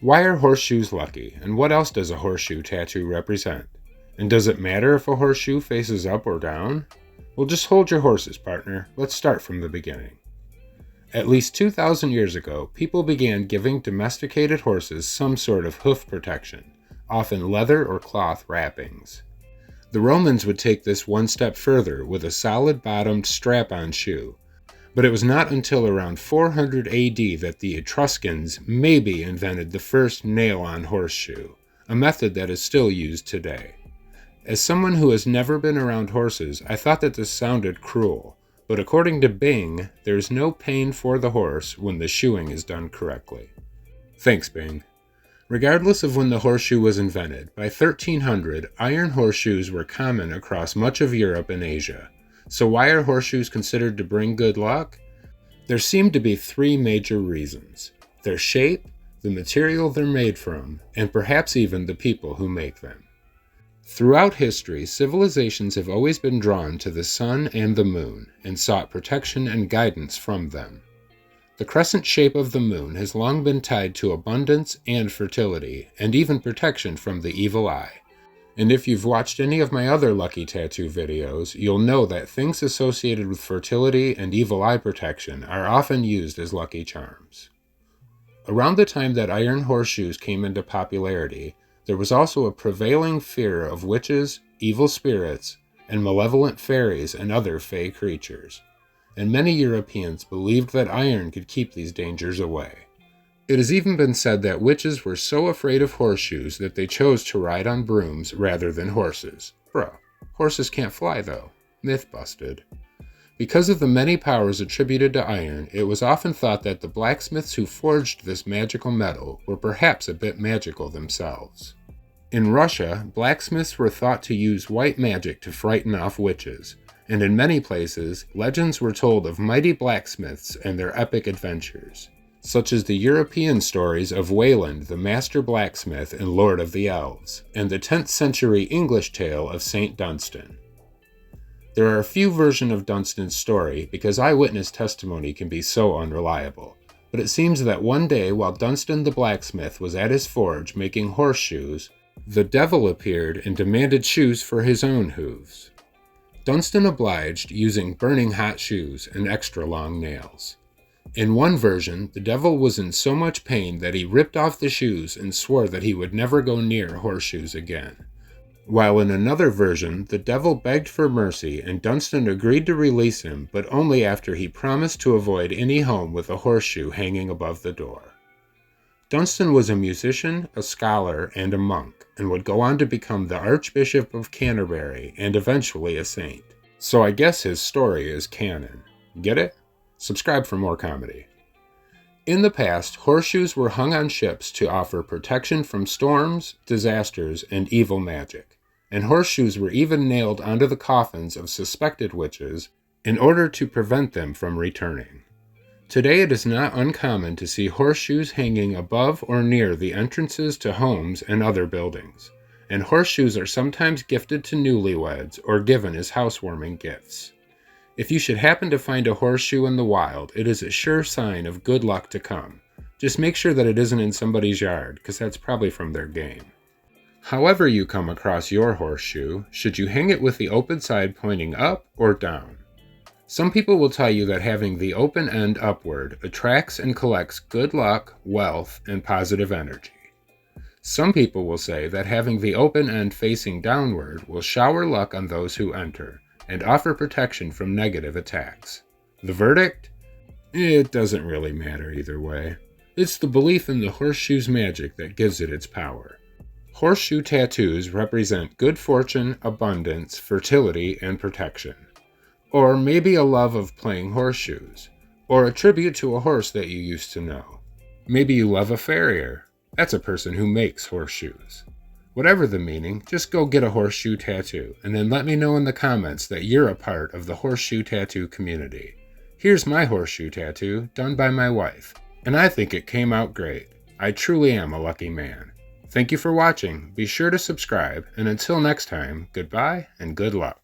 Why are horseshoes lucky, and what else does a horseshoe tattoo represent? And does it matter if a horseshoe faces up or down? Well, just hold your horses, partner. Let's start from the beginning. At least 2,000 years ago, people began giving domesticated horses some sort of hoof protection, often leather or cloth wrappings. The Romans would take this one step further with a solid-bottomed strap-on shoe, but it was not until around 400 AD that the Etruscans maybe invented the first nail-on horseshoe, a method that is still used today. As someone who has never been around horses, I thought that this sounded cruel, but according to Bing, there is no pain for the horse when the shoeing is done correctly. Thanks, Bing. Regardless of when the horseshoe was invented, by 1300, iron horseshoes were common across much of Europe and Asia. So why are horseshoes considered to bring good luck? There seem to be three major reasons: their shape, the material they're made from, and perhaps even the people who make them. Throughout history, civilizations have always been drawn to the sun and the moon and sought protection and guidance from them. The crescent shape of the moon has long been tied to abundance and fertility, and even protection from the evil eye. And if you've watched any of my other Lucky Tattoo videos, you'll know that things associated with fertility and evil eye protection are often used as lucky charms. Around the time that iron horseshoes came into popularity, there was also a prevailing fear of witches, evil spirits, and malevolent fairies and other fey creatures. And many Europeans believed that iron could keep these dangers away. It has even been said that witches were so afraid of horseshoes that they chose to ride on brooms rather than horses. Bruh, horses can't fly though. Myth busted. Because of the many powers attributed to iron, it was often thought that the blacksmiths who forged this magical metal were perhaps a bit magical themselves. In Russia, blacksmiths were thought to use white magic to frighten off witches, and in many places, legends were told of mighty blacksmiths and their epic adventures, such as the European stories of Wayland the Master Blacksmith in Lord of the Elves, and the 10th century English tale of St. Dunstan. There are a few versions of Dunstan's story because eyewitness testimony can be so unreliable, but it seems that one day while Dunstan the blacksmith was at his forge making horseshoes, the devil appeared and demanded shoes for his own hooves. Dunstan obliged, using burning hot shoes and extra long nails. In one version, the devil was in so much pain that he ripped off the shoes and swore that he would never go near horseshoes again. While in another version, the devil begged for mercy and Dunstan agreed to release him, but only after he promised to avoid any home with a horseshoe hanging above the door. Dunstan was a musician, a scholar, and a monk, and would go on to become the Archbishop of Canterbury and eventually a saint. So I guess his story is canon. Get it? Subscribe for more comedy. In the past, horseshoes were hung on ships to offer protection from storms, disasters, and evil magic, and horseshoes were even nailed onto the coffins of suspected witches in order to prevent them from returning. Today it is not uncommon to see horseshoes hanging above or near the entrances to homes and other buildings, and horseshoes are sometimes gifted to newlyweds or given as housewarming gifts. If you should happen to find a horseshoe in the wild, it is a sure sign of good luck to come. Just make sure that it isn't in somebody's yard, because that's probably from their game. However you come across your horseshoe, should you hang it with the open side pointing up or down? Some people will tell you that having the open end upward attracts and collects good luck, wealth, and positive energy. Some people will say that having the open end facing downward will shower luck on those who enter, and offer protection from negative attacks. The verdict? It doesn't really matter either way. It's the belief in the horseshoe's magic that gives it its power. Horseshoe tattoos represent good fortune, abundance, fertility, and protection. Or maybe a love of playing horseshoes, or a tribute to a horse that you used to know. Maybe you love a farrier. That's a person who makes horseshoes. Whatever the meaning, just go get a horseshoe tattoo, and then let me know in the comments that you're a part of the horseshoe tattoo community. Here's my horseshoe tattoo, done by my wife, and I think it came out great. I truly am a lucky man. Thank you for watching, be sure to subscribe, and until next time, goodbye and good luck.